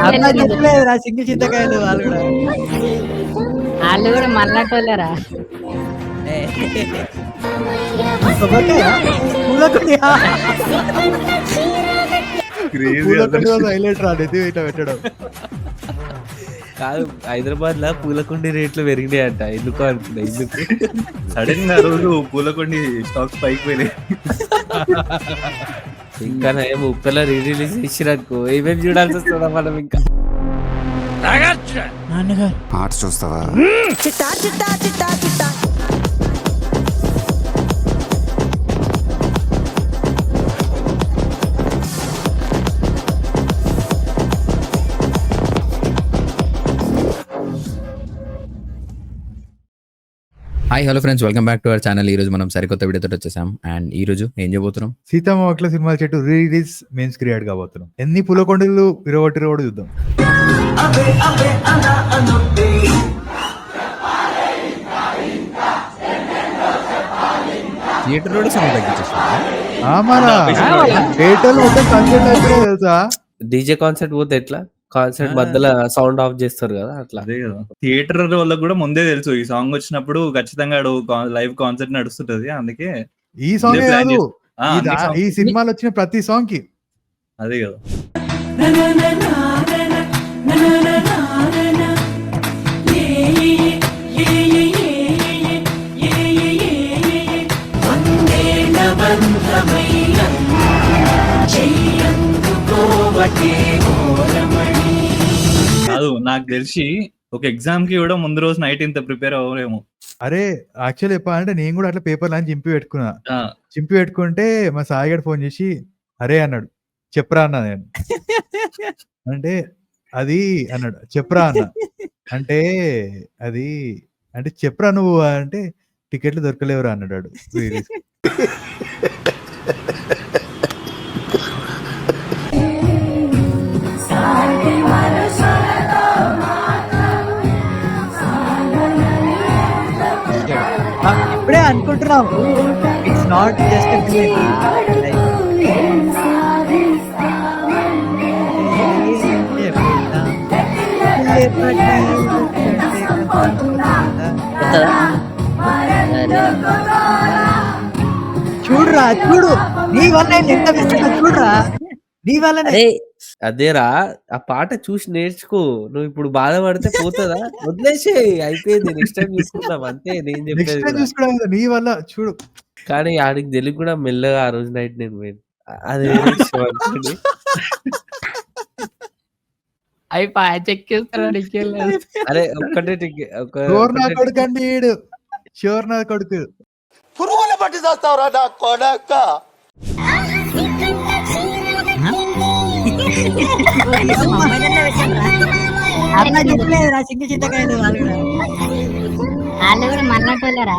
అట్లా చెప్పలేదురా సింగిల్ చింతకాయలు వాళ్ళు కూడా మన్నట్టోళ్ళరా. హైలైట్ రా ఇట్లా పెట్టడం కాదు. హైదరాబాద్ లో పూలకుండి రేట్లు పెరిగినాయంట. ఎందుకు అనుకున్నా, ఎందుకు సడన్ గా రోజు పూలకుండి స్టాక్స్ పైకి పోయినాయి. ఇంకా ఏమో ఉప్పల రిలీజ్ చేసిరనుకో ఏమేమి చూడాల్సి వస్తుందా మనం. ఇంకా ఆట చూస్తావా? Hi hello friends, welcome back to our channel. ఈ రోజు మనం సరికొత్త వీడియోతో వచ్చేసాం. అండ్ ఈ రోజు ఏం చేయబోతున్నాం? సీతామావట్ల సినిమా చెట్టు రిలీజ్ మెయిన్స్ క్రియేట్ కాబోతున్నాం. ఎన్ని పులకొండలు ఇరవటి చూద్దాం. థియేటర్ రోడ్ సౌండ్ తెలుసా? డీజే కాన్సర్ట్ పోతే ఎట్లా? కాన్సర్ట్ మధ్యలో సౌండ్ ఆఫ్ చేస్తారు కదా, అట్లా. అదే కదా, థియేటర్ వాళ్ళకి కూడా ముందే తెలుసు ఈ సాంగ్ వచ్చినప్పుడు ఖచ్చితంగా లైవ్ కాన్సర్ట్ నడుస్తుంటది. అందుకే ఈ సాంగ్ కాదు, ఈ సినిమాలో వచ్చిన ప్రతి సాంగ్ కి అదే కదా. కాదు, నాకు తెలిసి ఒక ఎగ్జామ్ కి కూడా ముందు రోజు నైట్ ఇంత ప్రిపేర్ అవ్వలేము. అరే యాక్చువల్ చెప్పాలంటే నేను కూడా అట్లా పేపర్ లాంటి చింపి పెట్టుకుంటే మా సాయిగడ్ ఫోన్ చేసి అరే అన్నాడు, చెప్పరా అన్నా. నేను అంటే అది అన్నాడు, చెప్పరా అన్న అంటే అది అంటే చెప్పరా నువ్వు అంటే టికెట్లు దొరకలేవురా అన్నాడు. ఇప్పుడే అనుకుంటున్నాం, ఇట్స్ నాట్ జస్ట్ చూడురా, చూడు నీ వల్ల ఎంత చూడురా, నీ వల్లనే. అదేరా, ఆ పాట చూసి నేర్చుకో. నువ్వు ఇప్పుడు బాధపడితే పోతుందా? వదిలేసే, అయిపోయింది. నెక్స్ట్ టైం చూసుకుందాం అంతే. నేను చెప్పేది నీ వల్ల చూడు. కానీ ఆడికి తెలుగు కూడా మెల్లగా ఆ రోజు నైట్ నేను పోయింది. అది అయిపోయి చెక్కేస్తాడు. అరే ఒక్కటే కొడుకండి, షోర్ నా కొడుకు. పురుగులు పట్టి చేస్తావురా నా కొడక. అట్లా చెప్పలేదురా సింగిల్ చింతకాయలు వాళ్ళు కూడా మన్నట్టోళ్ళరా.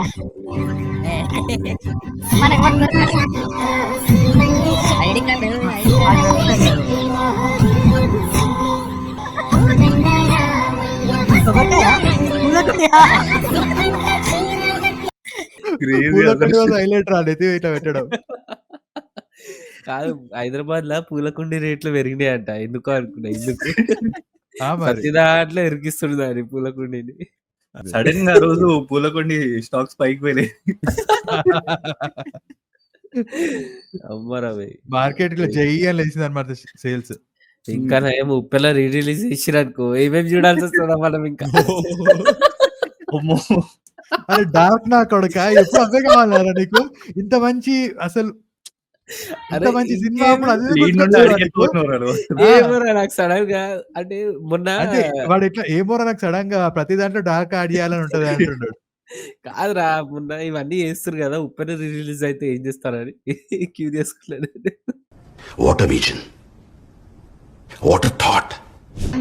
ఐడి కార్డు హైలైట్ రా ఇట్లా పెట్టడం. కాదు, హైదరాబాద్ లో పూలకుండి రేట్లు పెరిగినాయంట. ఎందుకు అనుకున్నా, ఎందుకు ప్రతి దాంట్లో ఇరికిస్తుండే దాన్ని పూలకుండిని. సడన్ గా రోజు పూలకుండి స్టాక్స్ పైకి పోయినాయి. అమ్మరా మార్కెట్ లో జయ్యాలి వేసింది అనమాట సేల్స్. ఇంకా ఏమో ఉప్పల రిలీజ్ చేసిరనుకో ఏమేమి చూడాల్సి వస్తుందా మనం. ఇంకా అరే డార్క్ నా కొడుక, ఎప్పుడు అవే కావాలరా నీకు? ఇంత మంచి అసలు ఇంత మంచి సినిమా నాకు సడన్ గా అంటే మొన్న వాడు ఇట్లా ఏమోరా నాకు సడన్ గా ప్రతి దాంట్లో డార్క్ యాడ్ చేయాలని ఉంటది అంటున్నాడు. కాదురా, మొన్న ఇవన్నీ చేస్తారు కదా, ఉప్పన రిలీజ్ అయితే ఏం చేస్తారని curious. What a vision, what a thought.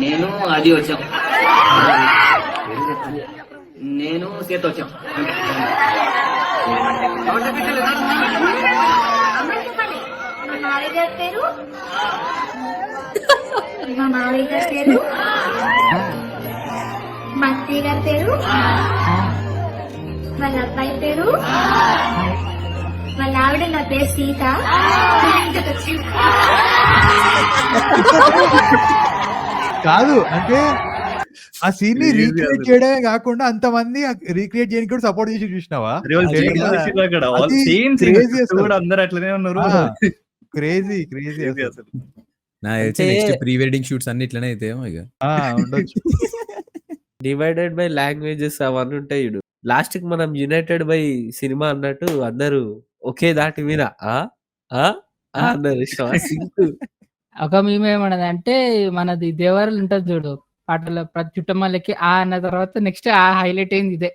నేను అది వచ్చాం, నేను సీత వచ్చాం. మా మావయ్య గారి పేరు, మా అత్తయ్య గారి పేరు, వాళ్ళ అబ్బాయి పేరు, వాళ్ళ ఆవిడ ఆవిడ నా పేరు సీత. కాదు అంటే ఆ సీన్ ని Crazy రీక్రియేట్ అసలు. చేయడమే కాకుండా అంతమంది రీక్రియేట్ చేయడానికి కూడా సపోర్ట్ చేసి చూసినావా? అరే వాళ్ళు అదే చేయడం కదా. చేసిర్రు అక్కడ. అది సేమ్ crazy అసలు. కూడా అందరు అట్లనే ఉన్నారు. క్రేజీ Crazy అసలు. అసలు. నా తెలిసి అంటే- నెక్స్ట్ ప్రీ వెడ్డింగ్ షూట్స్ అన్ని ఇట్లనే అయితేమో ఇక. ఉండొచ్చు. డివైడెడ్ బై లాంగ్వేజెస్ అవన్నీ ఉంటాయి చూడు. లాస్ట్ కి మనం యునైటెడ్ బై సినిమా అన్నట్టు అందరూ ఒకే దాటి మీద ఆ ఆ ఆ అన్నారు. సింక్ ఒక మేము ఏమన్నదంటే మనది దేవరలు ఉంటది చూడు పాటలో ప్రతి చుట్టమల్లకి ఆ అన్న తర్వాత నెక్స్ట్ ఆ హైలైట్ అయింది ఇదే.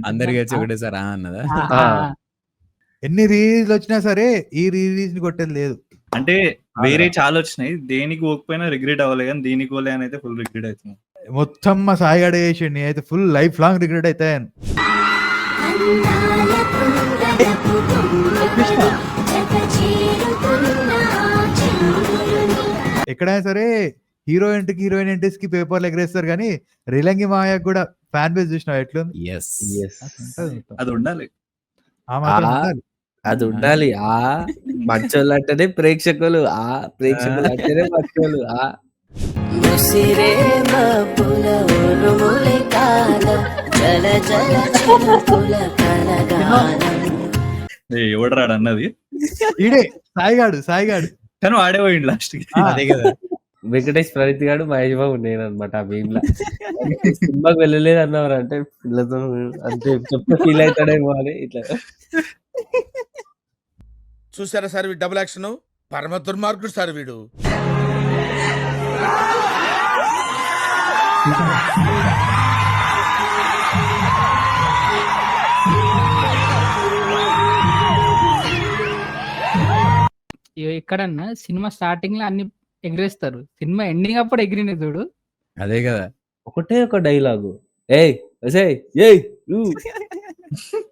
అందరికి వచ్చి ఒకటేసారి ఆ అన్నదా? ఆ. ఎన్ని రిలీజ్ వచ్చినా సరే ఈ రిలీజ్ ని కొట్టేది లేదు. అంటే వేరే చాలా వచ్చినాయి. దేనికి పోకపోయినా రిగ్రెట్ అవ్వలే కానీ దీనికి పోలే అని అయితే ఫుల్ రిగ్రెట్ అవుతుంది. మొత్తం మా సాయిగాడే చేసిండు. అయితే ఫుల్ లైఫ్ లాంగ్ రిగ్రెట్ అవుతాయని. ఎక్కడైనా సరే హీరోయిన్ ఎంట్రీస్ కి పేపర్లు ఎగరేస్తారు కానీ రిలంగి మాయకు కూడా ఫ్యాన్ బేస్ చూసినావు ఎట్లుంది? Yes. అది ఉండాలి. ఆ మాత్రం ఆ. ఉండాలి. అది ఉండాలి. ఆ మంచోళ్ళు అంటేనే ప్రేక్షకులు, ఆ ప్రేక్షకులు అంటేనే మంచోళ్ళు. ఆ ఎవడు రాడు అన్నది ఈడే సాయిగాడు కానీ వాడే పోయిండు లాస్ట్ కి. అదే కదా. వెంకటేష్ ప్రణీత్ గాడు మహేష్ బాబు నేను అనమాట. ఆ భీమ్లా సినిమాకి వెళ్ళలేదు అన్నవారు అంటే పిల్లలతో అంతే చెప్తే ఫీల్ అవుతాడేమో అని ఇట్లా. చూసారా సార్ వీడు డబుల్ యాక్షన్ పరమ దుర్మార్గుడు సార్ వీడు. ఎక్కడన్నా సినిమా స్టార్టింగ్ లో అన్ని ఎగిరేస్తారు, సినిమా ఎండింగ్ అప్పుడు ఎగిరిన చూడు. అదే కదా. ఒకటే ఒక డైలాగు, ఏయ్ ఒసేయ్ ఏయ్ ఊ.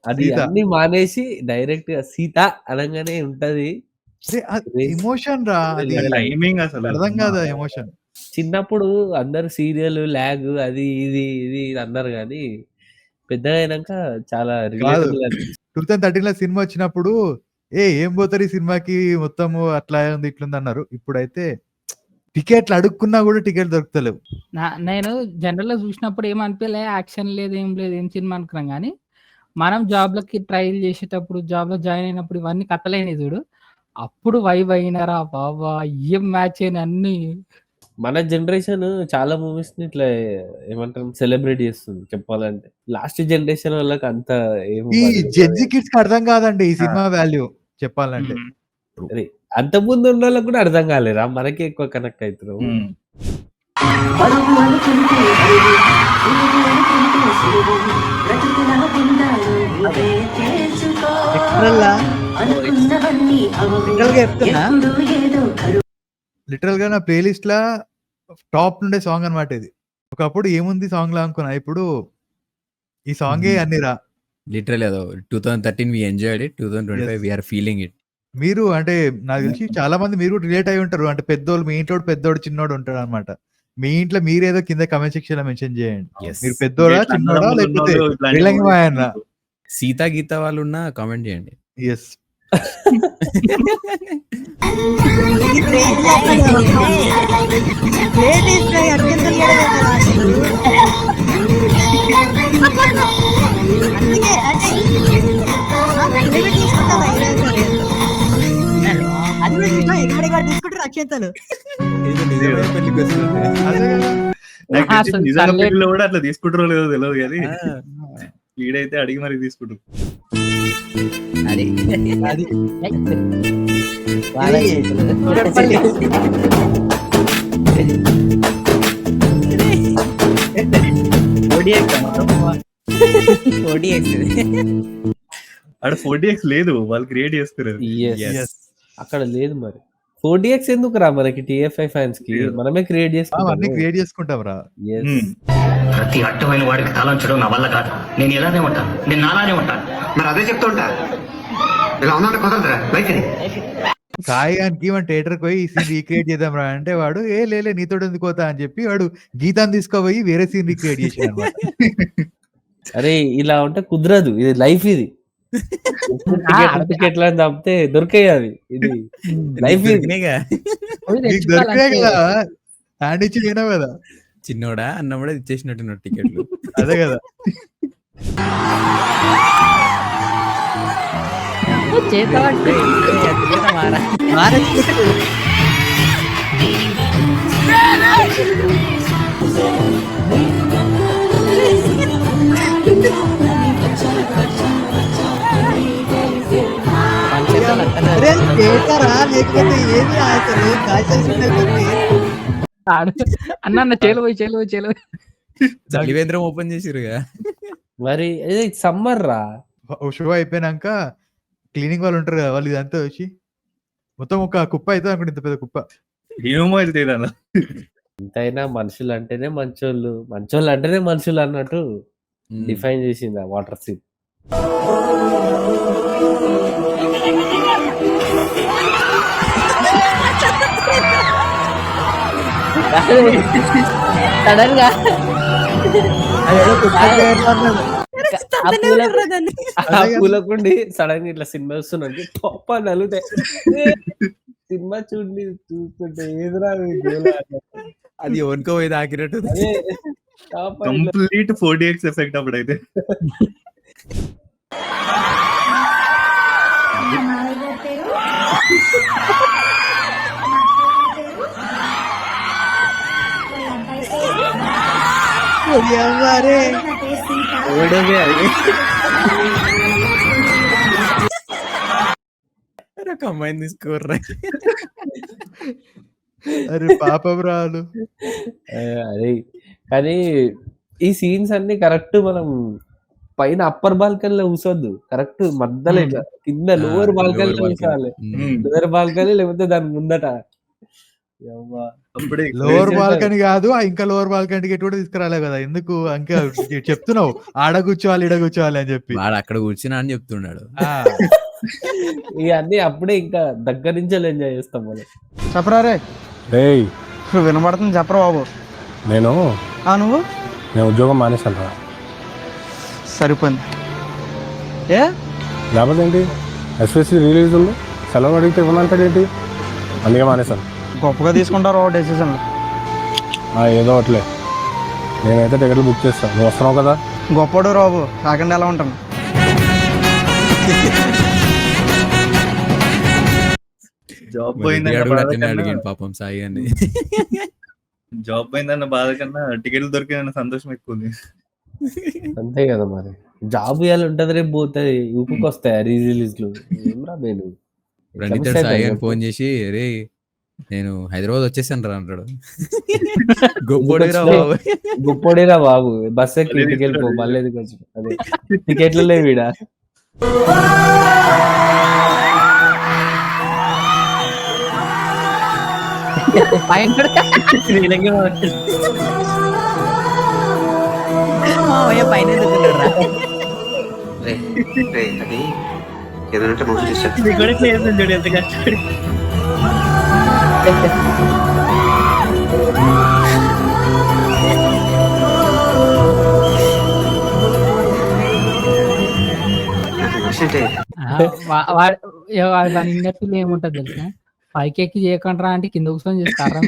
అది సీత. అన్ని మానేసి డైరెక్ట్ గా సీత అనగానే ఉంటది. ఎమోషన్ రా అది. టైమింగ్ అసలు అర్థం కాదా ఎమోషన్. చిన్నప్పుడు అందరు సీరియల్ లాగ్ అది ఇది ఇది అన్నారు కానీ పెద్దగా అయినాక చాలా రిలేటబుల్ 2013 లో సినిమా వచ్చినప్పుడు ఏం పోతారు ఈ సినిమాకి మొత్తము అట్లా ఉంది ఇట్లుంది అన్నారు. ఇప్పుడైతే టికెట్లు అడుక్కున్నా కూడా టికెట్ దొరుకుతలేవు. నేను జనరల్ గా చూసినప్పుడు ఏమనిపించలే, యాక్షన్ లేదు ఏం లేదు ఏం సినిమా అనుకున్నాం కానీ మనం జాబ్ లకి ట్రయల్ చేసేటప్పుడు జాబ్ లో జాయిన్ అయినప్పుడు ఇవన్నీ కథలేని చూడు, అప్పుడు వైబ్ అయినారా బాబా, ఏం మ్యాచ్ అయిన అన్ని. మన జనరేషన్ చాలా మూవీస్ ని ఇట్లా ఏమంటారు సెలబ్రేట్ చేస్తుంది చెప్పాలంటే. లాస్ట్ జనరేషన్ వాళ్ళకి అంత ఈ జెన్జీ కిడ్స్ కి అర్థం కాదండి ఈ సినిమా వాల్యూ చెప్పాలంటే. అంత ముందు ఉన్న వాళ్ళకి కూడా అర్థం కాలేరా, మనకే ఎక్కువ కనెక్ట్ అవుతున్నాం. లిటరల్ గా నా ప్లేలిస్ట్ లా టాప్ నుండే సాంగ్ అన్నమాట ఇది. ఒకప్పుడు ఏముంది సాంగ్ లా అనుకున్నా, ఇప్పుడు ఈ సాంగే అన్ని రా. లిటరల్ అదో 2013 we enjoyed it, 2025 we are feeling it. మీరు అంటే నాకు తెలిసి చాలా మంది మీరు రిలేట్ అయి ఉంటారు. అంటే పెద్దోళ్ళు, మీ ఇంట్లో పెద్దోడు చిన్నోడు ఉంటాడు అనమాట. మీ ఇంట్లో మీరేదో కింద కమెంట్ సెక్షన్ లో మెన్షన్ చేయండి. Yes. మీరు పెద్దోడా చిన్నోడా లేకపోతే రిలంగి మాయన్న. సీతా గీత వాళ్ళు ఉన్న కామెంట్ చేయండి. ఎస్ తీసుకుంటారు అక్షంతలు. ఇది నిజమైన పెళ్లికి వస్తుంది. అదే కదా. నిజంగా పెళ్లిలో కూడా అట్లా తీసుకుంటారో లేదో తెలియదు కానీ వీడైతే అడిగి మరి తీసుకుంటారు. అక్కడ 4DX లేదు, వాళ్ళు క్రియేట్ చేస్తారు. అక్కడ లేదు మరి 4DX ఎందుకు రా మనకి TFI ఫ్యాన్స్ కి, మనమే క్రియేట్ అవన్నీ క్రియేట్ చేసుకుంటాం రా. ప్రతి అడ్డమైన వాడికి తలంచడం నా వల్ల కాదు. నేను ఇలానే ఉంటాను, నేను నాలానే ఉంటాను. మరి అదే చెప్తుంటా ఇలా ఉందంటే కుదరదురా లైక్ ఇది. సాయిగానికి మన థియేటర్ పోయి ఈ సీన్ రీక్రియేట్ చేద్దాం రా అంటే వాడు లేలే నీతో ఎందుకు పోతా అని చెప్పి వాడు గీతాన్ని తీసుకోపోయి వేరే సీన్ రీక్రియేట్ చేసాడు అనమాట. అరే ఇలా ఉంటే కుదరదు, ఇది లైఫ్ ఇది. టికెట్లు అని తప్పితే దొరికాయి అది. ఇది లైఫ్ దొరికినాయిగా. నీకు దొరికినాయి కదా, హ్యాండ్ ఇచ్చి పోయినావు కదా. చిన్నోడా అన్నప్పుడే ఇచ్చేసినట్టున్నాడు టికెట్లు. అదే కదా. అన్న చేలు పోయి చలివేంద్రం ఓపెన్ చేసిరుగా. మరి ఇది సమ్మర్ రా. షో అయిపోయినాక క్లీనింగ్ వాళ్ళు ఉంటారు కదా, వాళ్ళు ఇదంతా వచ్చి మొత్తం ఒక కుప్ప అవుతుంది అనుకుంటే, ఇంత పెద్ద కుప్ప. ఏమో వెళ్తాయి అలా. ఎంతైనా మనుషులు అంటేనే మంచోళ్ళు, మంచోళ్ళు అంటేనే మనుషులు అన్నట్టు డిఫైన్ చేసింది ఆ వాటర్ సీన్. సడన్ గా పూలకుండి సడన్ గా ఇట్లా సినిమా వస్తున్నాడు పప్ప నలుగుతే సినిమా చూస్తుంటే ఏదిరా అది ఓన్కో పోయి తాకినట్టు. కంప్లీట్ 4DX ఎఫెక్ట్ అప్పుడైతే. మా మామయ్య గారి పేరు ఒక అమ్మాయిని తీసుకోర్రా. అరే పాపం రాలు. అదే కానీ ఈ సీన్స్ అన్ని కరెక్ట్ మనం పైన అప్పర్ బాల్కనీలో కూర్చోద్దు, కరెక్ట్ మధ్యలో ఇట్లా కింద లోవర్ బాల్కనీలో కూర్చోవాలి. లోవర్ బాల్కనీ లేకపోతే దాని ముందట. లోవర్ బాల్కనీ కాదు, ఇంకా లోవర్ బాల్కనీ టికెట్ కూడా తీసుకురాలే కదా. ఎందుకు ఇంకా చెప్తున్నావు ఆడ కూర్చోవాలి ఈడ కూర్చోవాలి అని చెప్పి. వాడు అక్కడ కూర్చున్నా అని చెప్తున్నాడు. ఇవన్నీ అప్పుడే ఇంకా దగ్గర నుంచి ఎంజాయ్ చేస్తాం మనం. చెప్పరా రే. వినబడుతుంది చెప్పరా బాబు. నేను ఉద్యోగం మానేశాను రా. సరిపోయింది. ఏ లేకపోతే ఏంటి, ఎస్పెషల్లీ రిలీజ్ ఉంది, సెలవు అడిగితే ఇవ్వనంటాడు ఏంటి, అందుకే మానేశాను. గొప్పగా తీసుకుంటారు డెసిషన్. ఏదో ఒకట్లే, నేనైతే టికెట్లు బుక్ చేస్తాను, నువ్వు వస్తున్నావు కదా. గొప్పడు రాబు కాకుండా ఎలా ఉంటాను. జాబ్ పోయిందన్న పాపం సాయి అని. జాబ్ పోయిందన్న బాధ కన్నా టికెట్లు దొరికిందన్న సంతోషం ఎక్కువ ఉంది. అంతే కదా మరి. జాబ్ ఇవ్వాలి ఉంటది, రేపు పోతాయి, ఊపుకి వస్తాయి రిలీజ్లు. ఏమరా నేను సాయి అని ఫోన్ చేసి రే నేను హైదరాబాద్ వచ్చేసాను రా అంటాడు. గొప్పోడేరా బాబు, బస్ ఎక్కి టికెట్ పో, మళ్ళీ ఎందుకు వచ్చి అదే టికెట్లు లేవు ఈడ. అది ఏదంటే మూవీ చూసాను. ఏముంటది తెలుసా, పైకి ఎక్కి చేయకుండా అంటే కింద కూర్చొని చేస్తారా.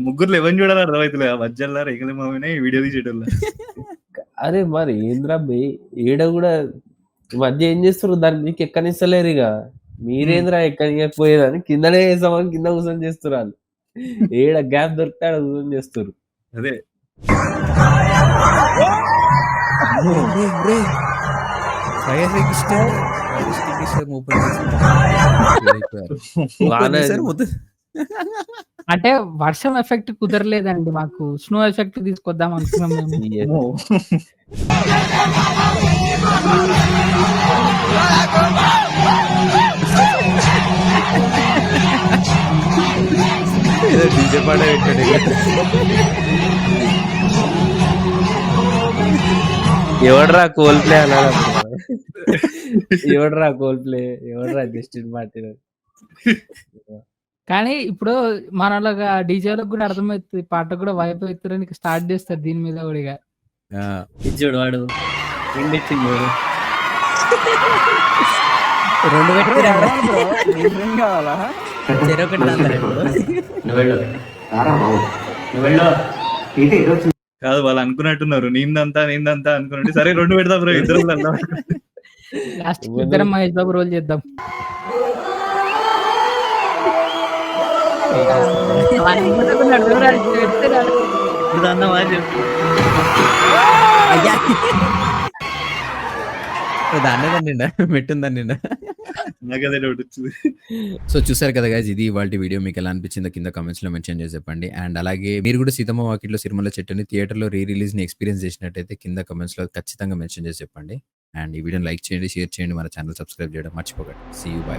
ముగ్గురు ఎవరిని చూడాలి అర్థమవుతుంది. మధ్యలో రేగుల మామినే వీడియో తీసేటోళ్ళు. అరే మరి ఏంద్రా ఈడ కూడా ఈ మధ్య ఏం చేస్తారు, దాన్ని మీకు ఎక్కనిస్తలేరు. ఇక మీరేంద్రా ఎక్కనియకపోయేదని కిందనే వేసామని కింద కూర్చొని చేస్తున్నారు. ఏడ గ్యాప్ దొరికితే ఆడ కూర్చొని చేస్తారు. అదే అంటే వర్షం ఎఫెక్ట్ కుదరలేదండి మాకు, స్నో ఎఫెక్ట్ తీసుకొద్దాం అనుకున్నాం మేము. ఎవడ్రా కోల్ ప్లే అన్నాడు, ఎవడ్రా కోల్ ప్లే, ఎవడ్రా జస్టిన్ మార్టిన్. కానీ ఇప్పుడు మనలాగా డీజేలకు కూడా అర్థమవుతుంది, పాట కూడా వైపు అవుతారని స్టార్ట్ చేస్తారు దీని మీద కూడా. చూడు వాడు రెండు పెట్టి కావాలా చెరొకటి నువ్వు వెళ్ళు నువ్వు వెళ్ళు కాదు వాళ్ళు అనుకున్నట్టున్నారు నీందంతా అనుకున్నట్టు. సరే 2 పెడదాం బ్రో ఇద్దరు. లాస్ట్ ఇద్దరం మహేష్ బాబు రోల్ చేద్దాం. దాన్నే మెట్టుందని నాకదే డౌట్ వచ్చింది. సో చూసారు కదా గైస్, ఇది ఇవాళ వీడియో. మీకు ఎలా అనిపించిందో కింద కామెంట్స్ లో మెన్షన్ చేసి చెప్పండి. అండ్ అలాగే మీరు కూడా సీతమ్మ వాకిట్లో సిరిమల్ల చెట్టుని థియేటర్ లో రిలీజ్ ని ఎక్స్పీరియన్స్ చేసినట్టయితే కింద కామెంట్స్ లో ఖచ్చితంగా మెన్షన్ చేసి చెప్పండి. అండ్ ఈ వీడియోని లైక్ చేయండి, షేర్ చేయండి, మన ఛానల్ సబ్స్క్రైబ్ చేయడం మర్చిపోకండి. See you, by.